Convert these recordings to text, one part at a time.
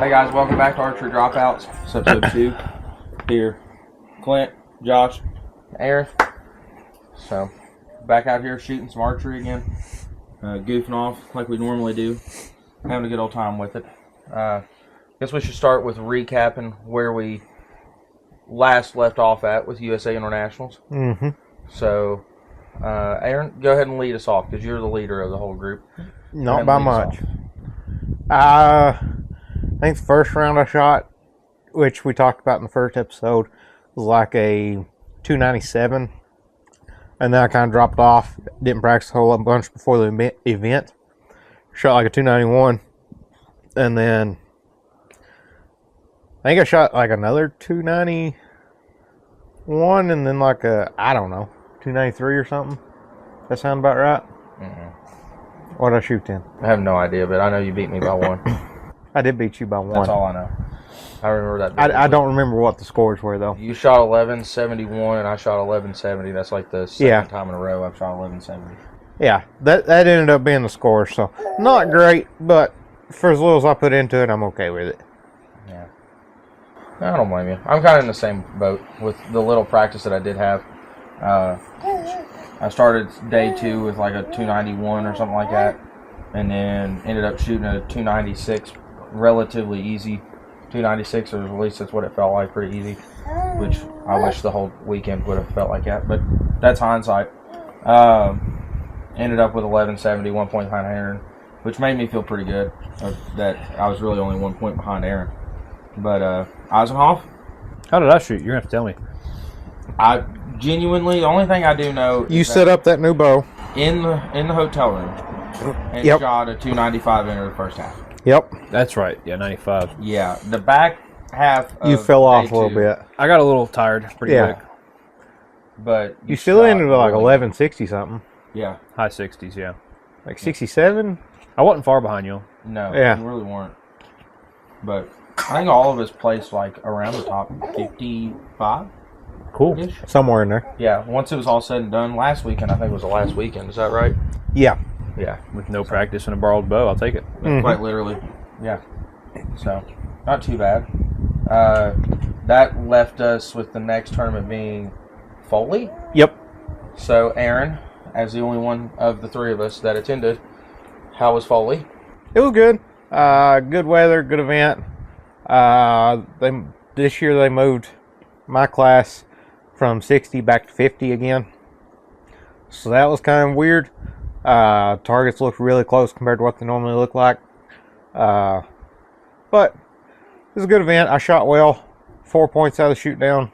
Hey guys, welcome back to Archery Dropouts. It's episode 2. Here, Clint, Josh, Aaron. So, back out here shooting some archery again. Goofing off like we normally do. Having a good old time with it. Guess we should start with recapping where we last left off at with USA Internationals. Mm-hmm. So, Aaron, go ahead and lead us off because you're the leader of the whole group. Not by much. I think the first round I shot, which we talked about in the first episode, was like a 297. And then I kind of dropped off. Didn't practice a whole bunch before the event. Shot like a 291. And then I think I shot like another 291. And then like a, I don't know, 293 or something. That sound about right? Mm-mm. What did I shoot then? I have no idea, but I know you beat me by 1. I did beat you by 1. That's all I know. I remember that. I don't remember what the scores were, though. You shot 1171, and I shot 1170. That's like the second time in a row I've shot 1170. Yeah, that ended up being the score, so not great, but for as little as I put into it, I'm okay with it. Yeah. I don't blame you. I'm kind of in the same boat with the little practice that I did have. I started day 2 with like a 291 or something like that, and then ended up shooting a 296, relatively easy 296, or at least that's what it felt like, pretty easy, which I wish the whole weekend would have felt like that, but that's hindsight. Ended up with 1170, 1 point behind Aaron, which made me feel pretty good that I was really only 1 point behind Aaron. But Isenhoff? How did I shoot? You're going to have to tell me. I genuinely, the only thing I do know is you set up that new bow in the hotel room and shot a 295 into the first half. Yep. That's right. Yeah, 95. Yeah, the back half of you fell off a day little 2, bit. I got a little tired pretty quick. But You still ended with like really 1160 something. Yeah. High 60s, yeah. Like 67? I wasn't far behind you. No, Yeah. you really weren't. But I think all of us placed like around the top 55. Cool. Somewhere in there. Yeah, once it was all said and done last weekend, I think it was the last weekend. Is that right? Yeah. Yeah. With no practice and a borrowed bow, I'll take it. Mhm. Quite literally. Yeah. So, not too bad. That left us with the next tournament being Foley. Yep. So, Aaron, as the only one of the three of us that attended, how was Foley? It was good. Good weather, good event. This year they moved my class from 60 back to 50 again. So that was kind of weird. Targets looked really close compared to what they normally look like. But it was a good event. I shot well. 4 points out of the shoot down.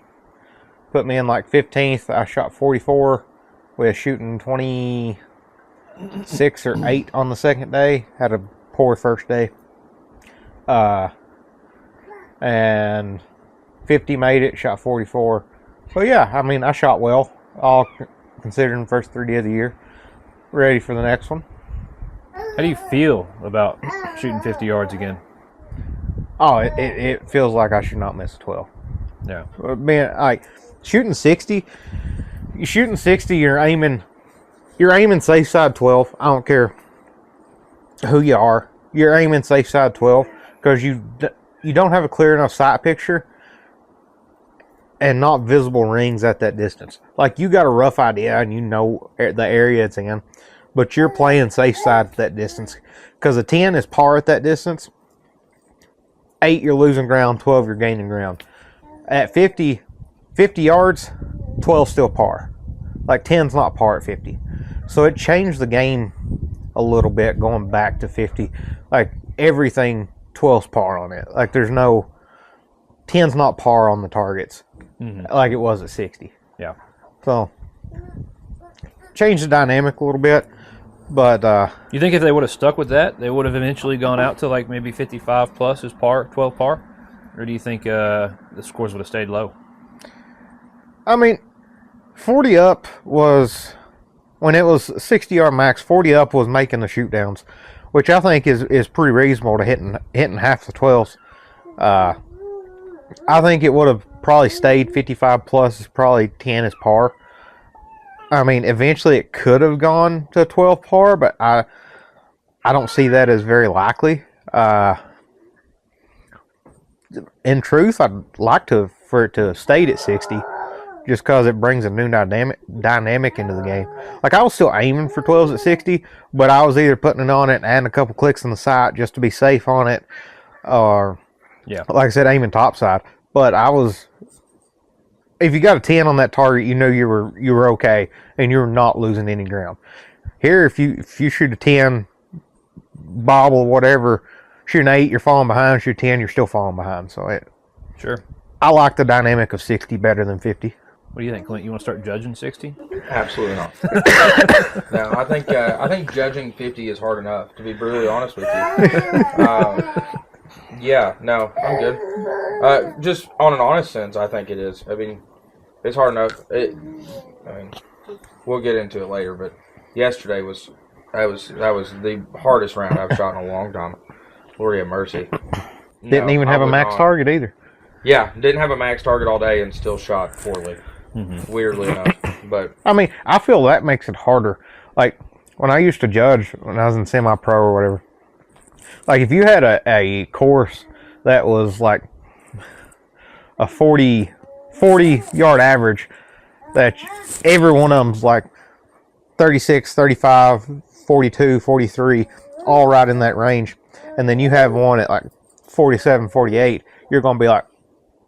Put me in like 15th. I shot 44 with shooting 26 or 8 on the second day. Had a poor first day. And 50 made it, shot 44. So yeah, I mean, I shot well, all considering the first 3 days of the year. Ready for the next one. How do you feel about shooting 50 yards again? Oh, it feels like I should not miss a 12. Yeah. Man, like shooting 60, you're aiming safe side 12. I don't care who you are. You're aiming safe side 12 because you don't have a clear enough sight picture and not visible rings at that distance. Like, you got a rough idea and you know the area it's in, but you're playing safe side at that distance because a 10 is par at that distance. 8, you're losing ground. 12, you're gaining ground. At 50 yards, 12 still par. Like, 10's not par at 50. So it changed the game a little bit going back to 50. Like, everything 12's par on it. Like, there's no 10's not par on the targets like it was at 60. Yeah. So changed the dynamic a little bit, but You think if they would have stuck with that, they would have eventually gone out to like maybe 55 plus as par, 12 par? Or do you think the scores would have stayed low? I mean, 40 up was, when it was 60-yard max, 40 up was making the shoot downs, which I think is pretty reasonable to hitting half the 12s. I think it would have probably stayed 55 plus, is probably 10 is par. I mean, eventually it could have gone to 12 par, but I don't see that as very likely. in truth, I'd like for it to have stayed at 60, just because it brings a new dynamic into the game. Like, I was still aiming for 12s at 60, but I was either putting it on it and adding a couple clicks on the sight just to be safe on it, or, like I said, aiming topside. But if you got a 10 on that target, you know you were okay, and you're not losing any ground. Here, if you shoot a 10, bobble, whatever, shoot an 8, you're falling behind. Shoot 10, you're still falling behind. So Sure. I like the dynamic of 60 better than 50. What do you think, Clint? You want to start judging 60? Absolutely not. No, I think judging 50 is hard enough, to be brutally honest with you. Yeah, no, I'm good. Just on an honest sense, I think it is. I mean, it's hard enough. We'll get into it later, but yesterday was the hardest round I've shot in a long time. Lord have mercy. Didn't even have a max target either. Yeah, didn't have a max target all day and still shot poorly. Weirdly enough, but I mean, I feel that makes it harder. Like, when I used to judge, when I was in semi-pro or whatever, like, if you had a course that was like a 40 yard average, that every one of them's like 36, 35, 42, 43, all right in that range, and then you have one at like 47, 48, you're going to be like,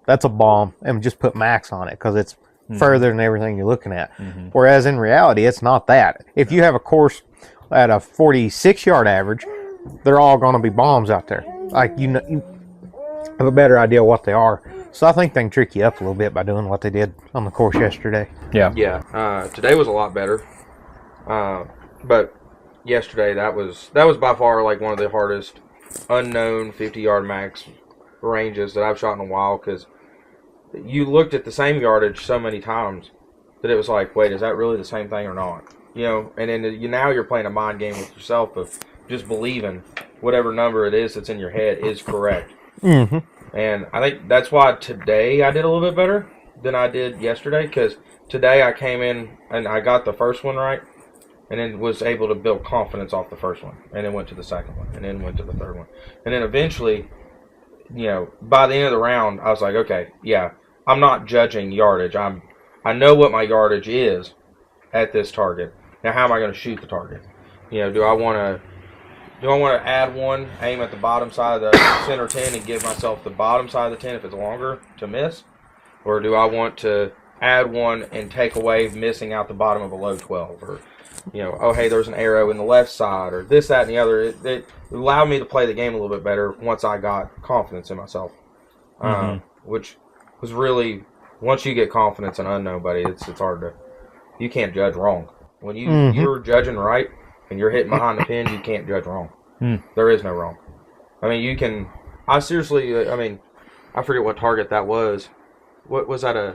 that's a bomb, and just put max on it because it's further than everything you're looking at. Whereas in reality, it's not that. If you have a course at a 46 yard average, they're all going to be bombs out there. Like, you have a better idea what they are. So I think they can trick you up a little bit by doing what they did on the course yesterday. Yeah. Today was a lot better, but yesterday that was by far like one of the hardest unknown 50 yard max ranges that I've shot in a while, because you looked at the same yardage so many times that it was like, wait, is that really the same thing or not? You know, and then now you're playing a mind game with yourself of just believing whatever number it is that's in your head is correct. And I think that's why today I did a little bit better than I did yesterday, because today I came in and I got the first one right, and then was able to build confidence off the first one, and then went to the second one, and then went to the third one. And then eventually, you know, by the end of the round, I was like, okay, yeah, I'm not judging yardage. I know what my yardage is at this target. Now, how am I going to shoot the target? You know, do I want to add one, aim at the bottom side of the center 10 and give myself the bottom side of the 10 if it's longer to miss? Or do I want to add one and take away missing out the bottom of a low 12? Or, you know, oh, hey, there's an arrow in the left side, or this, that, and the other. It allowed me to play the game a little bit better once I got confidence in myself. Which was really, once you get confidence in unknown, buddy, it's hard to, you can't judge wrong. When you're judging right and you're hitting behind the pin, you can't judge wrong. There is no wrong. I mean, you can, I forget what target that was. What was that, a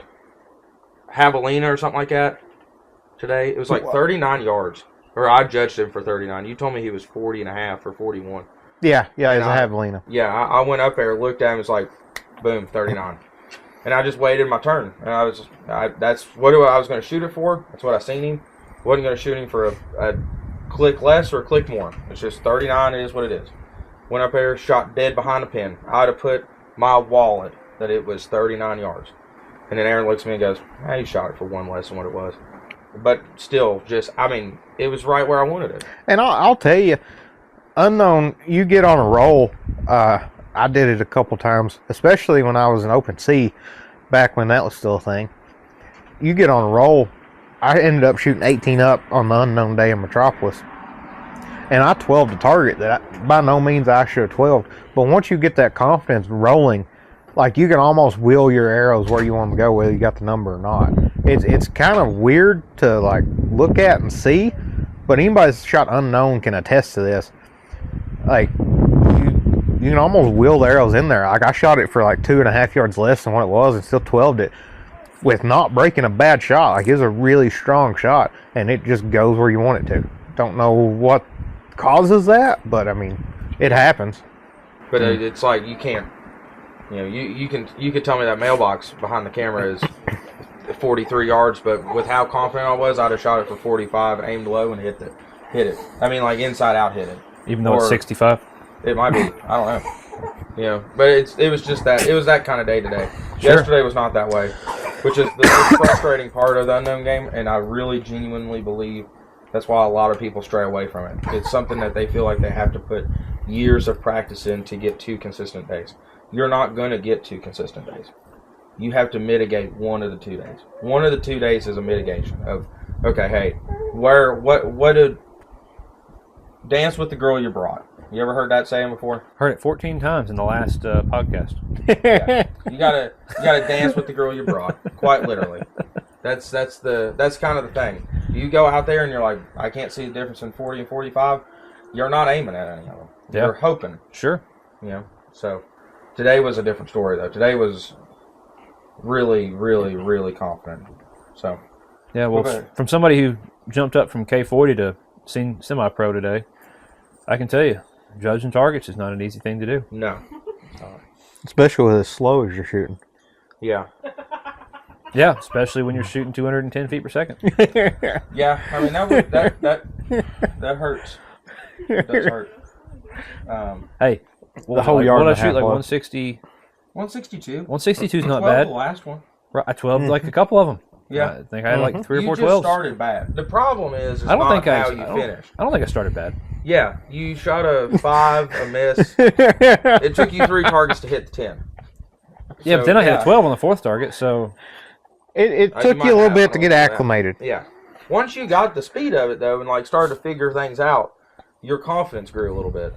javelina or something like that today? It was like 39 yards. Or I judged him for 39. You told me he was 40 and a half or 41. Yeah, he's a javelina. Yeah, I went up there, looked at him, was like, boom, 39. And I just waited my turn. And that's what I was going to shoot it for. That's what I seen him. Wasn't going to shoot him for a click less or a click more. It's just 39. It is what it is. Went up there, shot dead behind the pin. I'd have put my wallet that it was 39 yards. And then Aaron looks at me and goes, hey, you shot it for one less than what it was. But still, it was right where I wanted it. And I'll tell you, unknown, you get on a roll. I did it a couple times, especially when I was in open sea, back when that was still a thing. You get on a roll. I ended up shooting 18 up on the unknown day in Metropolis. And I 12'd the target that by no means I should have 12'd. But once you get that confidence rolling, like, you can almost wheel your arrows where you want them to go, whether you got the number or not. It's kind of weird to, like, look at and see, but anybody that's shot unknown can attest to this. Like, you can almost wheel the arrows in there. Like, I shot it for like 2.5 yards less than what it was and still 12'd it with not breaking a bad shot. Like, it was a really strong shot, and it just goes where you want it to. Don't know what causes that, but I mean, it happens. But it's like, you can't, you know, you could tell me that mailbox behind the camera is 43 yards, but with how confident I was, I'd have shot it for 45, aimed low, and hit it. I mean, like, inside out hit it. Even though it's 65? It might be. I don't know. You know, but it was just that. It was that kind of day today. Sure. Yesterday was not that way, which is the most frustrating part of the unknown game, and I really genuinely believe that's why a lot of people stray away from it. It's something that they feel like they have to put years of practice in to get 2 consistent days. You're not going to get 2 consistent days. You have to mitigate one of the 2 days. One of the 2 days is a mitigation of, okay, hey, what did dance with the girl you brought? You ever heard that saying before? Heard it 14 times in the last podcast. Yeah. You gotta dance with the girl you brought, quite literally. That's kind of the thing. You go out there and you're like, I can't see the difference in 40 and 45. You're not aiming at any of them. Yeah. You're hoping. Sure. You know. So today was a different story though. Today was really, really, really confident. So yeah. Well, from somebody who jumped up from K40 to semi-pro today, I can tell you, judging targets is not an easy thing to do. No. Especially with as slow as you're shooting. Yeah. Yeah, especially when you're shooting 210 feet per second. Yeah, I mean that hurts. It does hurt. Hey, the whole yard what and I a shoot half like left. 160. 162. 162 is not 12, bad. The last one. Right, I 12 like a couple of them. Yeah. I think I had like 3 or 4 You 12s. just started bad. The problem is I don't not think how you finished. I don't think I started bad. Yeah, you shot a 5, a miss. It took you 3 targets to hit the 10. Yeah, So, but then I hit a 12 on the 4th target, so It You took might you a little have, bit I to don't get know that. acclimated. Yeah. Once you got the speed of it though, and like started to figure things out, your confidence grew a little bit.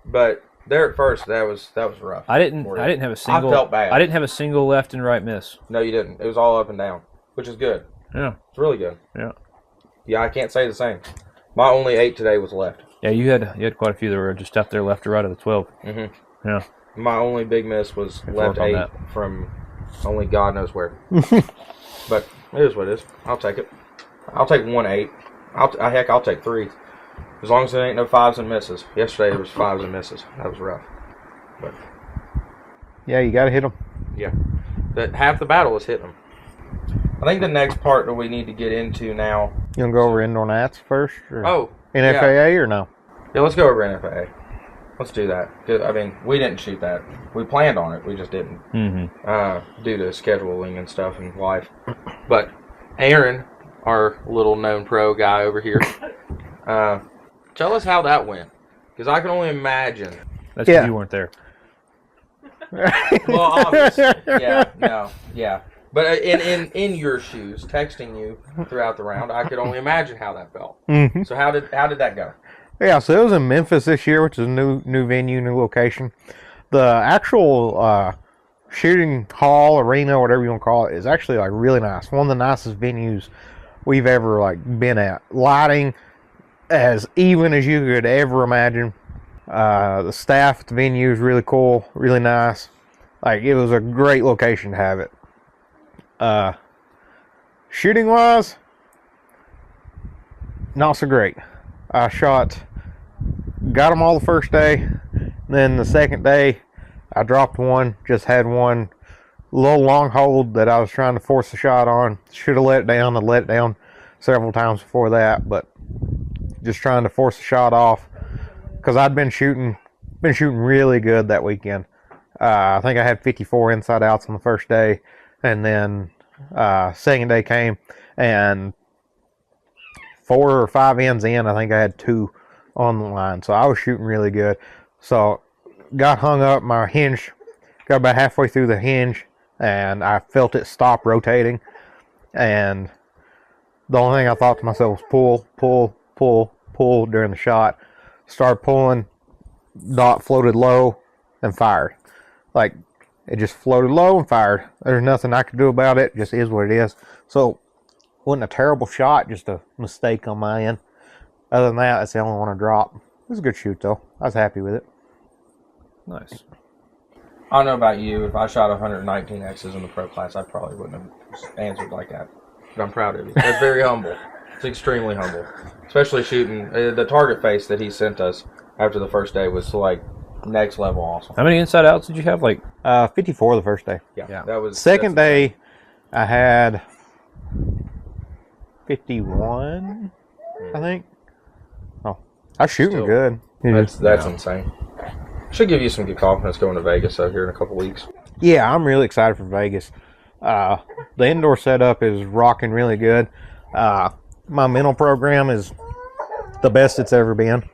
But there at first, that was rough. I didn't for you. have a single. I felt bad. I didn't have a single left and right miss. No, you didn't. It was all up and down, which is good. Yeah. It's really good. Yeah. Yeah, I can't say the same. My only 8 today was left. Yeah, you had quite a few that were just up there left or right of the 12. Mm-hmm. Yeah. My only big miss was Good left work on 8 that. from only God knows where. But it is what it is. I'll take it. I'll take 1 8. I'll take 3. As long as there ain't no 5s and misses. Yesterday there was 5s and misses. That was rough. But Yeah, you got to hit them. yeah, that half the battle is hitting them. I think the next part that we need to get into now. You want to go over indoor nats first? Or Oh, NFAA or no? yeah. Let's go over NFAA. Let's do that. 'Cause, I mean, we didn't shoot that. We planned on it. We just didn't. Mm-hmm. Due to scheduling and stuff and life. But Aaron, our little known pro guy over here, tell us how that went. Because I can only imagine. That's Yeah. because you weren't there. Well, obviously. Yeah. But in your shoes, texting you throughout the round, I could only imagine how that felt. Mm-hmm. So how did that go? Yeah, so it was in Memphis this year, which is a new venue, new location. The actual shooting hall, arena, whatever you want to call it, is actually like really nice. One of the nicest venues we've ever like been at. Lighting as even as you could ever imagine. The staff at the venue is really cool, really nice. Like it was a great location to have it. Shooting wise, not so great. I got them all the first day. Then the second day, I dropped one. Just had one little long hold that I was trying to force the shot on. Should have let it down. I let it down several times before that, but just trying to force the shot off because I'd been shooting really good that weekend. I think I had 54 inside outs on the first day, and then second day came and 4 or 5 ends in, I think I had 2 on the line. So I was shooting really good. So got hung up, my hinge, got about halfway through the hinge, and I felt it stop rotating. And the only thing I thought to myself was pull during the shot. Started pulling, dot floated low, and fired. Like, it just floated low and fired. There's nothing I could do about it. It just is what it is. So wasn't a terrible shot, just a mistake on my end. Other than that, that's the only one I dropped. It was a good shoot, though. I was happy with it. Nice. I don't know about you. If I shot 119 X's in the pro class, I probably wouldn't have answered like that. But I'm proud of you. That's very humble. It's extremely humble. Especially shooting. The target face that he sent us after the first day was like next level awesome. How many inside outs did you have? Like 54 the first day. Yeah. That was Second day, I had 51, I think. Oh, I was shooting Still good. That's insane. Should give you some good confidence going to Vegas though here in a couple weeks. Yeah, I'm really excited for Vegas. The indoor setup is rocking really good. My mental program is the best it's ever been.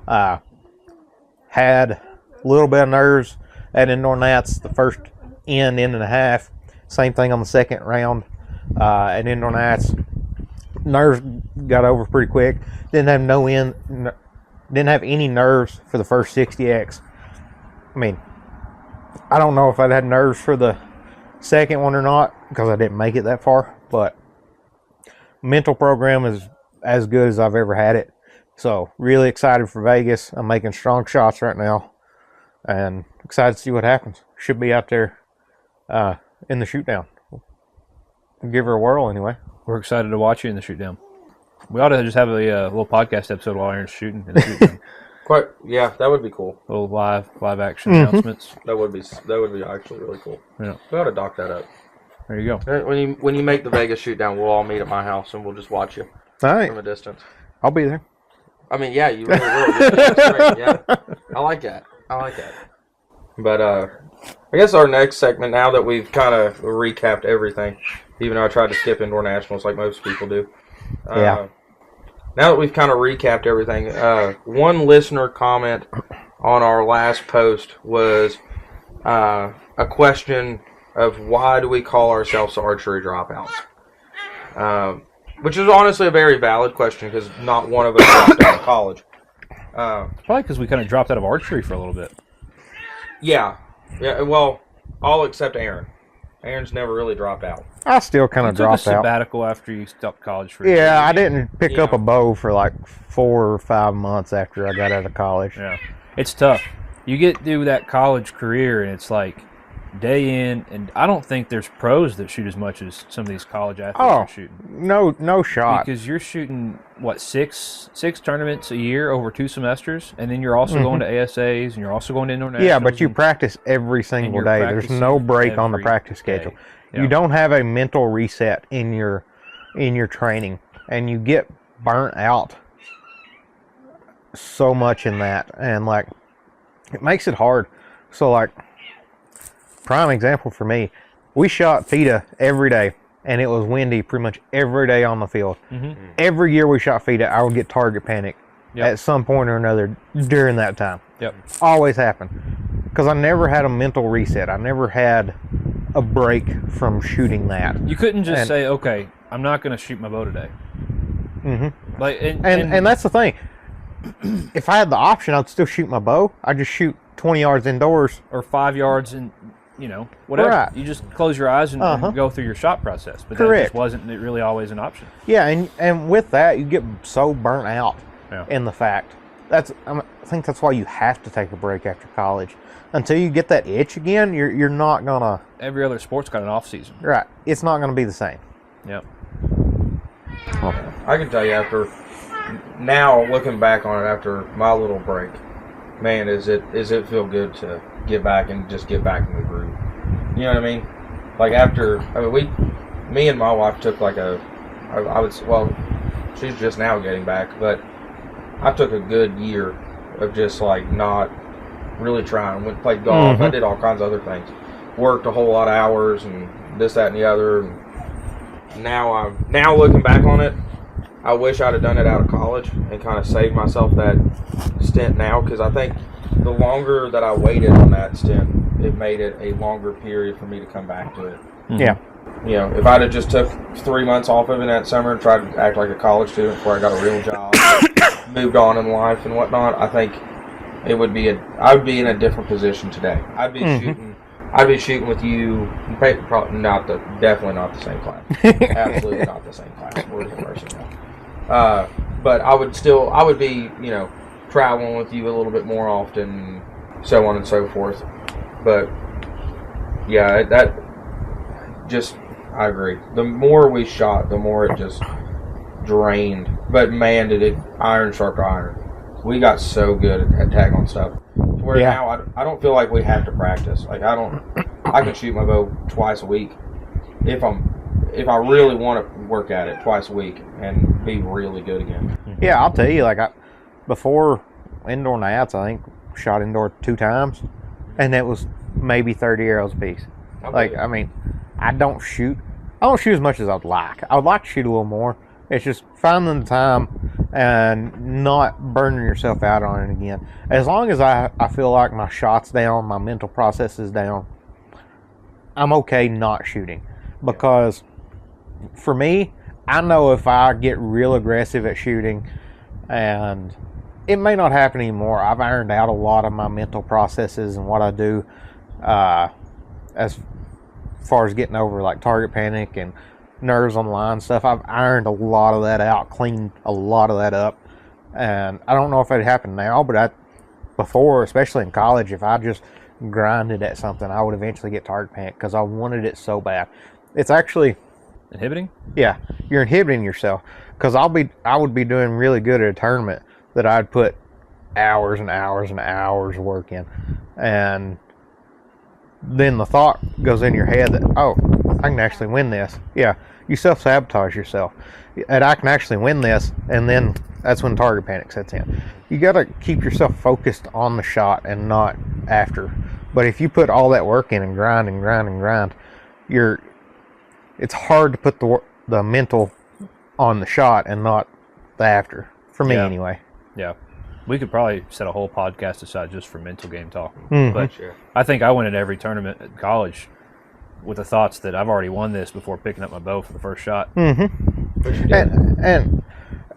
Had a little bit of nerves at indoor nats the first end and a half. Same thing on the second round at indoor nats. Nerves got over pretty quick. Didn't have any nerves for the first 60X. I mean, I don't know if I'd had nerves for the second one or not because I didn't make it that far, but mental program is as good as I've ever had it. So really excited for Vegas. I'm making strong shots right now and excited to see what happens. Should be out there in the shoot down. Give her a whirl anyway. We're excited to watch you in the shoot down. We ought to just have a little podcast episode while Aaron's shooting in the shoot down. Yeah, that would be cool. Little live action announcements. That would be actually really cool. Yeah. We ought to dock that up. There you go. When you make the Vegas shoot down, we'll all meet at my house and we'll just watch you All right, from a distance. I'll be there. I mean, yeah, you really will. That's great. Yeah, I like that. But I guess our next segment, now that we've kind of recapped everything, even though I tried to skip indoor nationals like most people do. Yeah. Now that we've kind of recapped everything, one listener comment on our last post was a question of why do we call ourselves archery dropouts? Which is honestly a very valid question because not one of us dropped out of college. Probably because we kind of dropped out of archery for a little bit. Yeah. Well, all except Aaron. Aaron's never really dropped out. I still kind of dropped took a out. sabbatical after you stopped college for a year. Yeah, I didn't pick up a bow for like 4 or 5 months after I got out of college. Yeah, it's tough. You get through that college career, and it's like day in, and I don't think there's pros that shoot as much as some of these college athletes are shooting. No shot. Because you're shooting, what, six tournaments a year over 2 semesters, and then you're also going to ASAs, and you're also going to internationals. Yeah, but you practice every single day. There's no break on the practice schedule. Yeah. You don't have a mental reset in your training, and you get burnt out so much in that, and like it makes it hard. So like prime example for me, we shot FITA every day, and it was windy pretty much every day on the field. Every year we shot FITA, I would get target panic at some point or another during that time. Always happened because I never had a mental reset. I never had a break from shooting that. You couldn't just say, okay, I'm not going to shoot my bow today. Like, and that's the thing. If I had the option, I'd still shoot my bow. I'd just shoot 20 yards indoors. Or 5 yards and, whatever. Right. You just close your eyes and go through your shot process. But that just wasn't really always an option. Yeah, and with that, you get so burnt out in the fact. I think that's why you have to take a break after college. Until you get that itch again, you're not going to... Every other sport's got an off season. Right. It's not going to be the same. Yep. I can tell you now looking back on it after my little break, man, is it feel good to get back and just get back in the groove. You know what I mean? Like me and my wife took like she's just now getting back, but I took a good year of just like not really trying. Went and played golf. I did all kinds of other things. Worked a whole lot of hours and this, that, and the other. And now looking back on it, I wish I'd have done it out of college and kind of saved myself that stint now, because I think the longer that I waited on that stint, it made it a longer period for me to come back to it. Yeah. If I'd have just took 3 months off of it that summer and tried to act like a college student before I got a real job, moved on in life and whatnot, I think I would be in a different position today. I'd be shooting with you, definitely not the same class. Absolutely not the same class. We're a different person now. But I would be, traveling with you a little bit more often, so on and so forth. But yeah, I agree. The more we shot, the more it just drained. But man, did it iron sharp iron. We got so good at tag on stuff. Where now I don't feel like we have to practice. Like I can shoot my bow twice a week if I really want to work at it twice a week and be really good again. Yeah, I'll tell you, like before indoor nats, I think, shot indoor 2 times, and it was maybe 30 arrows a piece. Okay. Like, I mean, I don't shoot as much as I'd like. I would like to shoot a little more. It's just finding the time and not burning yourself out on it again. As long as I feel like my shot's down, my mental process is down, I'm okay not shooting. Because for me, I know if I get real aggressive at shooting, and it may not happen anymore. I've ironed out a lot of my mental processes and what I do as far as getting over like target panic and nerves on the line stuff. I've ironed a lot of that out, cleaned a lot of that up. And I don't know if it happened now, but before, especially in college, if I just grinded at something, I would eventually get target panic because I wanted it so bad. It's actually Inhibiting? Yeah, you're inhibiting yourself. Because I would be doing really good at a tournament that I'd put hours and hours and hours of work in, and then the thought goes in your head that, oh, I can actually win this. Yeah, you self-sabotage yourself. And I can actually win this, and then that's when target panic sets in. You got to keep yourself focused on the shot and not after. But if you put all that work in and grind and grind and grind, it's hard to put the mental on the shot and not the after. For me, anyway. Yeah. We could probably set a whole podcast aside just for mental game talk. Mm-hmm. But I think I went into every tournament at college with the thoughts that I've already won this before picking up my bow for the first shot. Mm-hmm. But you did. And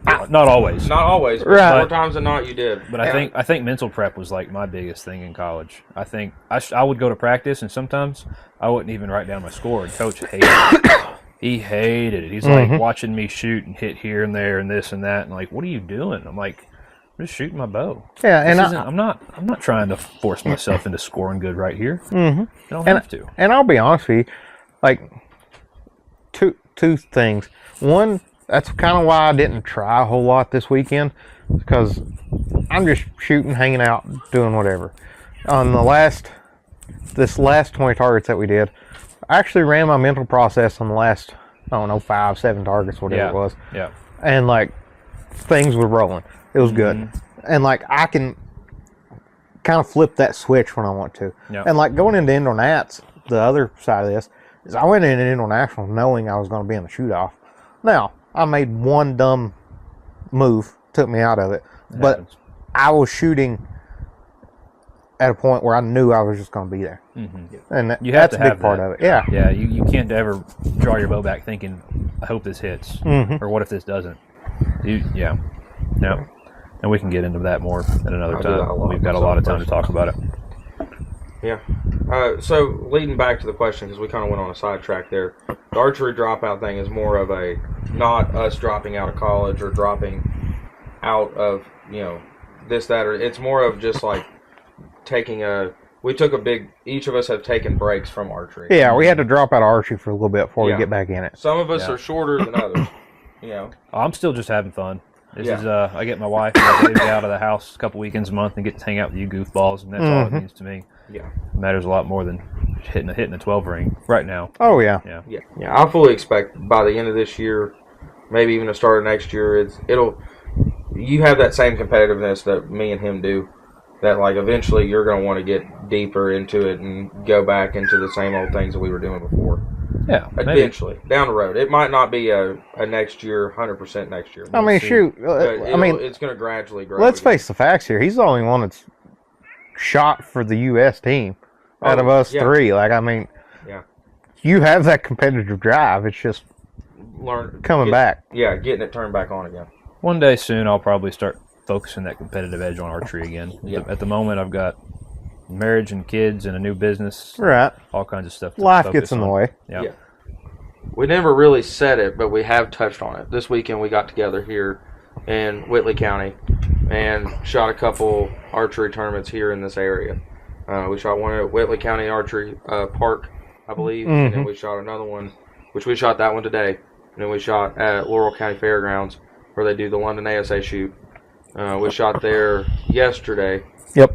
not always. Not always, but Right. more times than not, you did. But I think mental prep was like my biggest thing in college. I think I would go to practice, and sometimes I wouldn't even write down my score, and Coach hated it. He hated it. He's like watching me shoot and hit here and there and this and that, and like, what are you doing? I'm like, I'm just shooting my bow. Yeah, and I'm not trying to force myself into scoring good right here. Mm-hmm. I don't have to. And I'll be honest with you, like two things. One, that's kind of why I didn't try a whole lot this weekend, because I'm just shooting, hanging out, doing whatever. On this last 20 targets that we did, I actually ran my mental process on the last, 5, 7 targets, whatever it was. Yeah. And like things were rolling. It was good. And like I can kind of flip that switch when I want to. Yeah. And like going into indoor nats, the other side of this is I went into indoor nationals knowing I was going to be in the shoot off. Now, I made one dumb move, took me out of it. But happens. I was shooting at a point where I knew I was just going to be there. Mm-hmm. And You have that's to a big have part that. of it. Yeah. Yeah, you can't ever draw your bow back thinking, I hope this hits, or what if this doesn't. No. And we can get into that more at another time. We've got a lot of time to talk about it. Yeah. So leading back to the question, because we kind of went on a sidetrack there, the archery dropout thing is more of a not us dropping out of college or dropping out of this, that, or it's more of just like each of us have taken breaks from archery. Yeah, we had to drop out of archery for a little bit before we get back in it. Some of us are shorter than others. I'm still just having fun. This is I get my wife and my baby out of the house a couple weekends a month and get to hang out with you goofballs, and that's all it means to me. Yeah. It matters a lot more than hitting a 12 ring right now. Oh yeah. Yeah. I fully expect by the end of this year, maybe even the start of next year, you have that same competitiveness that me and him do. That like eventually you're going to want to get deeper into it and go back into the same old things that we were doing before. Yeah, eventually down the road. It might not be a next year, 100% next year. I mean, shoot. It's going to gradually grow. Let's face the facts here. He's the only one that's shot for the U.S. team out of us three. Like, I mean, you have that competitive drive. It's just coming back. Yeah, getting it turned back on again. One day soon, I'll probably start focusing that competitive edge on archery again. At the moment, I've got marriage and kids and a new business. Right. All kinds of stuff. Life gets in the way. Yeah. We never really said it, but we have touched on it. This weekend we got together here in Whitley County and shot a couple archery tournaments here in this area. We shot one at Whitley County Archery Park, I believe, and then we shot another one, which we shot that one today, and then we shot at Laurel County Fairgrounds where they do the London ASA shoot. We shot there yesterday. Yep.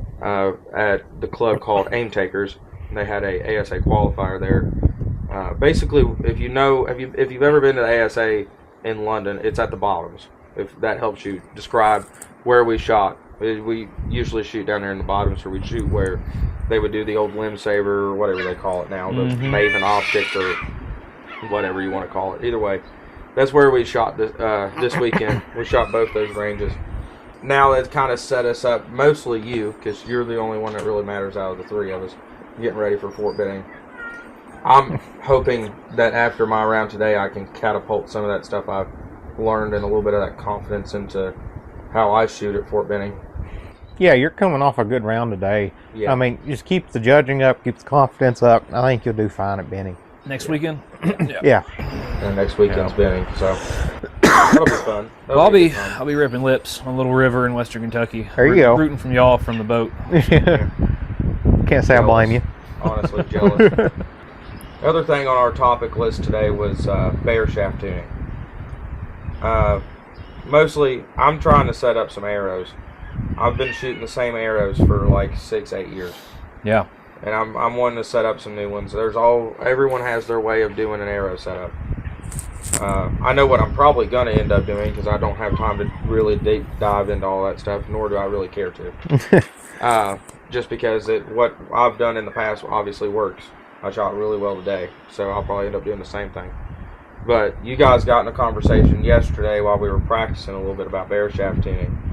At the club called Aim Takers. They had a ASA qualifier there. Basically, if you've ever been to the ASA in London, it's at the bottoms. If that helps you describe where we shot. We usually shoot down there in the bottom, so we shoot where they would do the old limb saver or whatever they call it now, the Maven optic or whatever you want to call it. Either way, that's where we shot this weekend. We shot both those ranges. Now it's kind of set us up, mostly you, because you're the only one that really matters out of the three of us, getting ready for Fort Benning. I'm hoping that after my round today, I can catapult some of that stuff I've learned and a little bit of that confidence into how I shoot at Fort Benning. Yeah, you're coming off a good round today. Yeah. I mean, just keep the judging up, keep the confidence up. I think you'll do fine at Benning. Next weekend? Yeah. And next weekend's Benning, so that'll be fun. Well, I'll be ripping lips on Little River in Western Kentucky. There you go. Rooting from y'all from the boat. Can't say I blame you. Honestly, jealous. Other thing on our topic list today was bear shaft tuning. Mostly, I'm trying to set up some arrows. I've been shooting the same arrows for like 6-8 years. Yeah. And I'm wanting to set up some new ones. Everyone has their way of doing an arrow setup. I know what I'm probably going to end up doing because I don't have time to really deep dive into all that stuff, nor do I really care to. Just because what I've done in the past obviously works. I shot really well today, so I'll probably end up doing the same thing. But you guys got in a conversation yesterday while we were practicing a little bit about bear shaft tuning.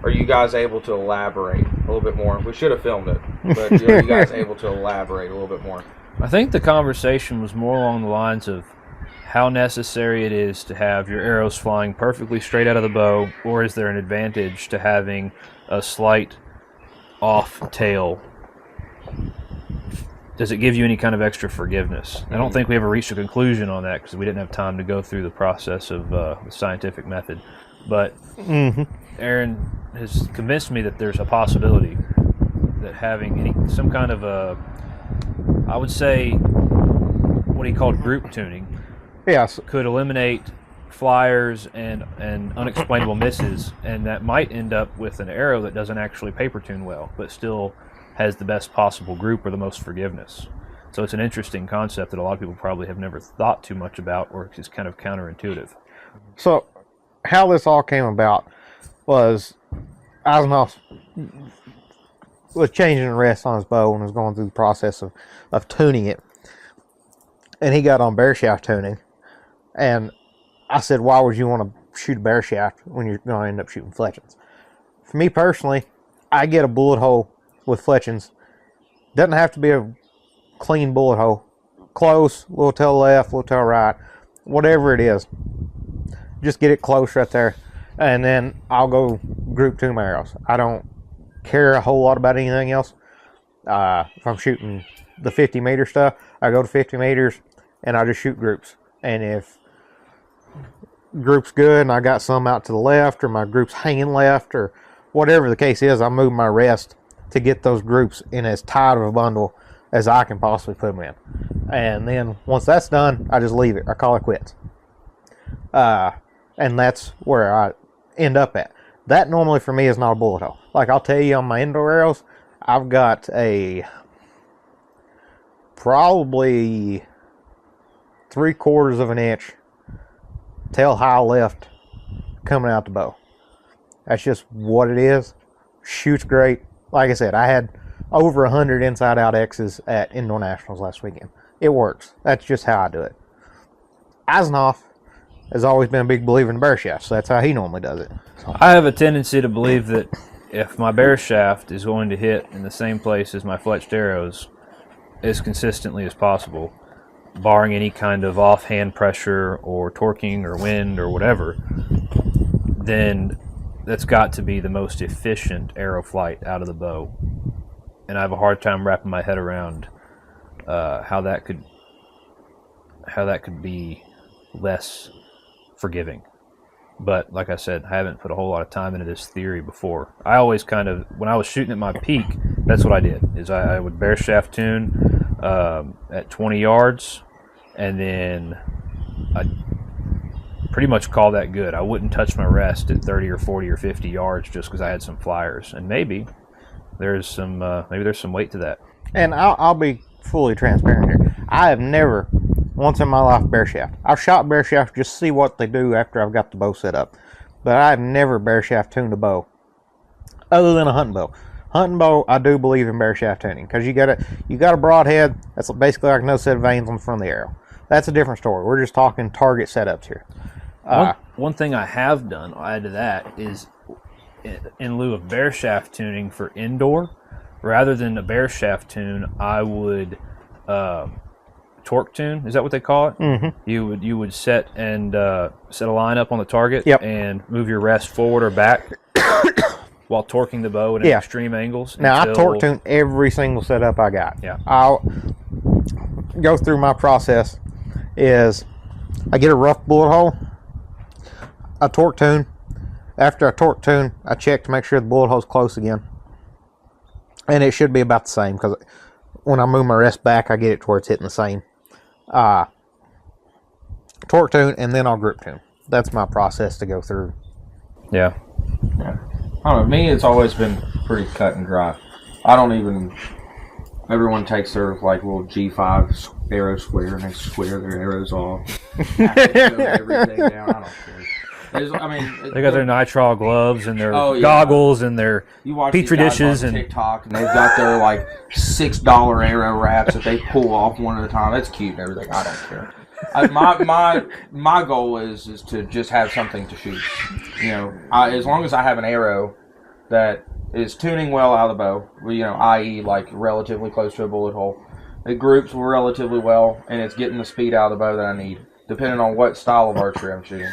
Are you guys able to elaborate a little bit more? We should have filmed it, but are you guys able to elaborate a little bit more? I think the conversation was more along the lines of how necessary it is to have your arrows flying perfectly straight out of the bow, or is there an advantage to having a slight off tail? Does it give you any kind of extra forgiveness? I don't think we ever reached a conclusion on that because we didn't have time to go through the process of the scientific method. But Aaron has convinced me that there's a possibility that having some kind of I would say, what he called group tuning, Yes. could eliminate flyers and unexplainable misses, and that might end up with an arrow that doesn't actually paper tune well, but still has the best possible group or the most forgiveness. So it's an interesting concept that a lot of people probably have never thought too much about, or is kind of counterintuitive. So, how this all came about was Isenhoff was changing the rest on his bow and was going through the process of tuning it. And he got on bear shaft tuning. And I said, why would you want to shoot a bear shaft when you're going to end up shooting fletchings? For me personally, I get a bullet hole with fletchings. Doesn't have to be a clean bullet hole. Close, little tail left, little tail right, whatever it is. Just get it close right there. And then I'll go group tune my arrows. I don't care a whole lot about anything else. If I'm shooting the 50 meter stuff, I go to 50 meters and I just shoot groups. And if group's good and I got some out to the left, or my group's hanging left, or whatever the case is, I move my rest to get those groups in as tight of a bundle as I can possibly put them in. And then once that's done, I just leave it. I call it quits. And that's where I end up at. That normally for me is not a bullet hole. Like I'll tell you on my indoor arrows, I've got a probably 3/4 of an inch tail high left coming out the bow. That's just what it is. Shoots great. Like I said, I had over 100 inside out X's at indoor nationals last weekend. It works. That's just how I do it. Isenhoff has always been a big believer in bear shafts, so that's how he normally does it. So. I have a tendency to believe that if my bear shaft is going to hit in the same place as my fletched arrows as consistently as possible, barring any kind of offhand pressure or torquing or wind or whatever, then that's got to be the most efficient arrow flight out of the bow. And I have a hard time wrapping my head around how that could be less forgiving. But like I said, I haven't put a whole lot of time into this theory before. I always kind of, when I was shooting at my peak, that's what I did, is I would bear shaft tune at 20 yards, and then I'd pretty much call that good. I wouldn't touch my rest at 30 or 40 or 50 yards just because I had some flyers. And maybe there's some weight to that. And I'll be fully transparent here. I have never once in my life bear shaft. I've shot bear shaft just to see what they do after I've got the bow set up. but I've never bare shaft tuned a bow other than a hunting bow. Hunting bow, I do believe in bare shaft tuning because you got a broadhead that's basically like no set of vanes on the front of the arrow. That's a different story. We're just talking target setups here. One thing I have done, I'll add to that, is in lieu of bare shaft tuning for indoor, rather than a bare shaft tune, I would torque tune. Is that what they call it? Mm-hmm. You would set a line up on the target Yep. and move your rest forward or back while torquing the bow at extreme angles. Now I torque tune every single setup I got. Yeah. I'll go through my process. Is I get a rough bullet hole, I torque tune. After I torque tune, I check to make sure the bullet hole's close again. And it should be about the same because when I move my rest back, I get it to where it's hitting the same. Torque tune, and then I'll grip tune. That's my process to go through. Yeah. I don't know. Me, it's always been pretty cut and dry. I don't even. Everyone takes their like little G5 arrow square and they square their arrows off. Everything down. I don't care. They got their nitrile gloves and their yeah. goggles and their petri dishes on and TikTok, and they've got their like $6 arrow wraps that they pull off one at a time. That's cute and everything. I don't care. My goal is to just have something to shoot. As long as I have an arrow that is tuning well out of the bow, i.e. like relatively close to a bullet hole. It groups relatively well, and it's getting the speed out of the bow that I need, depending on what style of archery I'm shooting.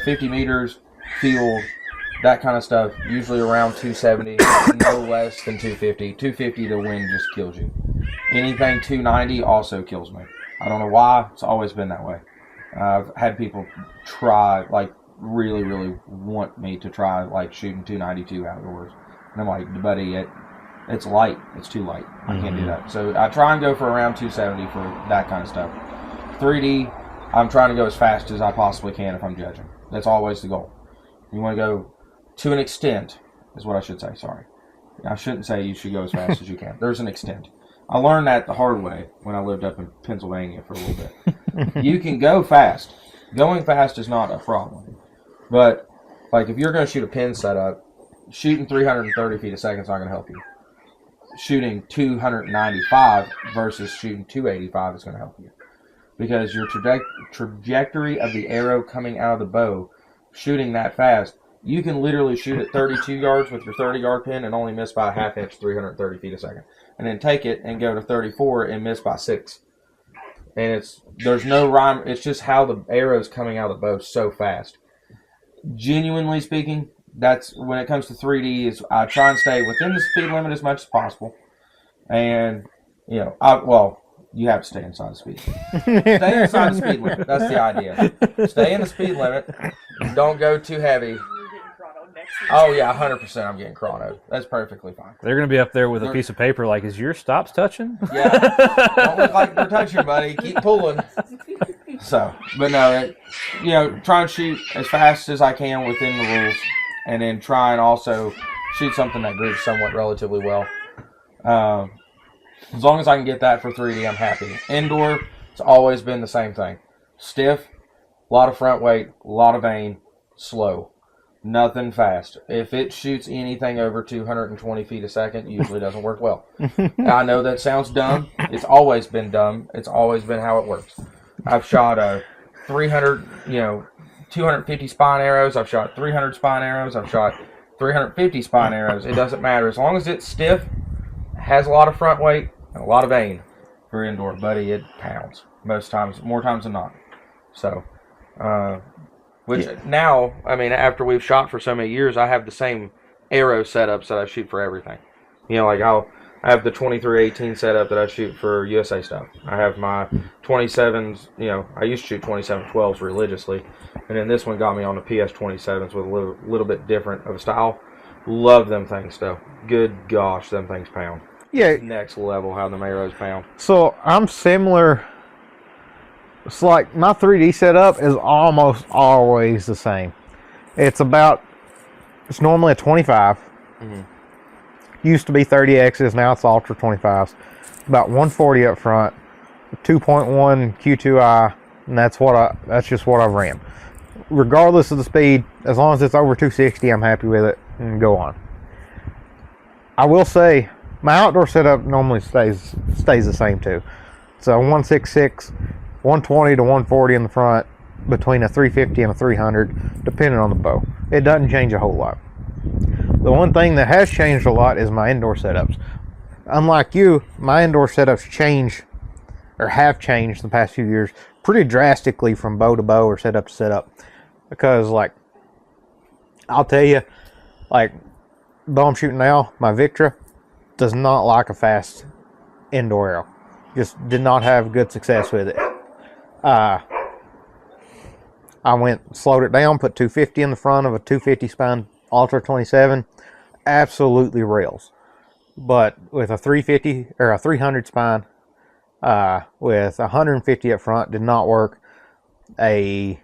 50 meters, field, that kind of stuff, usually around 270, no less than 250. 250, the wind just kills you. Anything 290 also kills me. I don't know why. It's always been that way. I've had people try, like, really, really want me to try, like, shooting 292 outdoors. And I'm like, buddy, it's light. It's too light. I can't do that. So I try and go for around 270 for that kind of stuff. 3D, I'm trying to go as fast as I possibly can if I'm judging. That's always the goal. You want to go to an extent, is what I should say. Sorry. I shouldn't say you should go as fast as you can. There's an extent. I learned that the hard way when I lived up in Pennsylvania for a little bit. You can go fast. Going fast is not a problem. But, like, if you're going to shoot a pin setup, shooting 330 feet a second is not going to help you. Shooting 295 versus shooting 285 is going to help you. Because your trajectory of the arrow coming out of the bow, shooting that fast, you can literally shoot at 32 yards with your 30-yard pin and only miss by a half inch 330 feet a second. And then take it and go to 34 and miss by 6. And there's no rhyme. It's just how the arrow's coming out of the bow so fast. Genuinely speaking, that's when it comes to 3D, is I try and stay within the speed limit as much as possible. And, you have to stay inside the speed limit. Stay inside the speed limit. That's the idea. Stay in the speed limit. Don't go too heavy. Oh, yeah, 100% I'm getting chronoed. That's perfectly fine. They're going to be up there with a piece of paper like, is your stops touching? Yeah. Don't look like they're touching, buddy. Keep pulling. So, but no, try and shoot as fast as I can within the rules. And then try and also shoot something that groups somewhat relatively well. As long as I can get that for 3D, I'm happy. Indoor, it's always been the same thing. Stiff, a lot of front weight, a lot of vane, slow. Nothing fast. If it shoots anything over 220 feet a second, it usually doesn't work well. I know that sounds dumb. It's always been dumb. It's always been how it works. I've shot 250 spine arrows. I've shot 300 spine arrows. I've shot 350 spine arrows. It doesn't matter. As long as it's stiff, has a lot of front weight, and a lot of vane for indoor, buddy, it pounds. Most times, more times than not. So, now, after we've shot for so many years, I have the same arrow setups that I shoot for everything. I have the 2318 setup that I shoot for USA stuff. I have my 27s, I used to shoot 2712s religiously. And then this one got me on the PS 27s with a little bit different of a style. Love them things, though. Good gosh, them things pound. Yeah. It's next level how them arrows pound. So I'm similar. It's like my 3D setup is almost always the same. It's normally a 25. Mm-hmm. Used to be 30Xs, now it's Ultra 25s. About 140 up front, 2.1 Q2i, and that's just what I've ran. regardless of the speed, as long as it's over 260, I'm happy with it and go on. I will say my outdoor setup normally stays the same too. So 166, 120 to 140 in the front, between a 350 and a 300, depending on the bow. It doesn't change a whole lot. The one thing that has changed a lot is my indoor setups. Unlike you, my indoor setups change, or have changed the past few years, pretty drastically from bow to bow or setup to setup. Because, like, I'll tell you, like, bow I'm shooting now, my Victra, does not like a fast indoor arrow. Just did not have good success with it. I slowed it down, put 250 in the front of a 250 spine Ultra 27. Absolutely rails. But with a 350 or a 300 spine, with 150 up front, did not work. A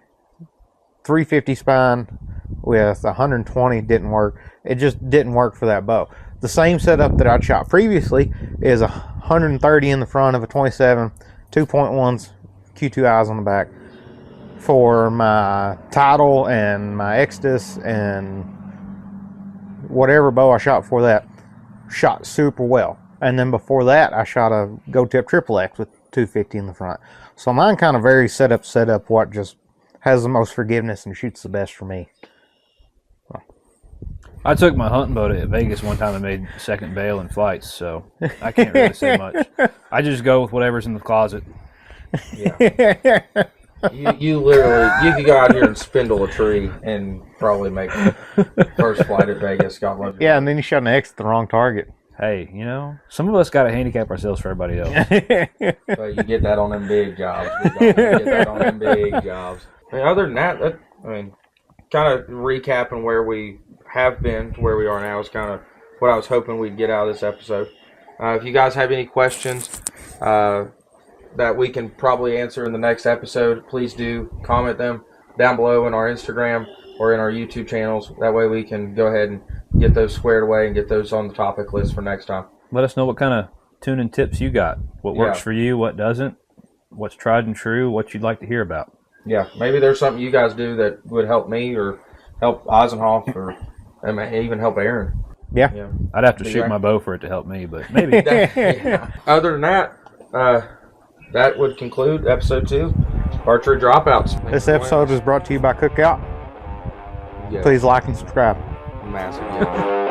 350 spine with 120 didn't work. It just didn't work for that bow. The same setup that I'd shot previously is 130 in the front of a 27, 2.1s, Q2 eyes on the back. For my Tidal and my Exodus and whatever bow I shot before that, shot super well. And then before that, I shot a Go Tip Triple X with 250 in the front. So mine kind of varies setup what just has the most forgiveness and shoots the best for me. I took my hunting bow to Vegas one time and made second bail in flights, so I can't really say much. I just go with whatever's in the closet. Yeah. You literally, you could go out here and spindle a tree and probably make the first flight at Vegas. God love you. Yeah, and then you shot an X at the wrong target. Hey, you know, some of us got to handicap ourselves for everybody else. But you get that on them big jobs. You get that on them big jobs. I mean, other than that, kind of recapping where we have been to where we are now is kind of what I was hoping we'd get out of this episode. If you guys have any questions that we can probably answer in the next episode, please do comment them down below in our Instagram or in our YouTube channels. That way we can go ahead and get those squared away and get those on the topic list for next time. Let us know what kind of tuning tips you got. What works for you, what doesn't, what's tried and true, what you'd like to hear about. Yeah, maybe there's something you guys do that would help me or help Isenhoff or even help Aaron. Yeah. I'd have to shoot my bow for it to help me, but maybe. Other than that, that would conclude episode 2, Archery Dropouts. This episode is brought to you by Cookout. Please like and subscribe. Massive.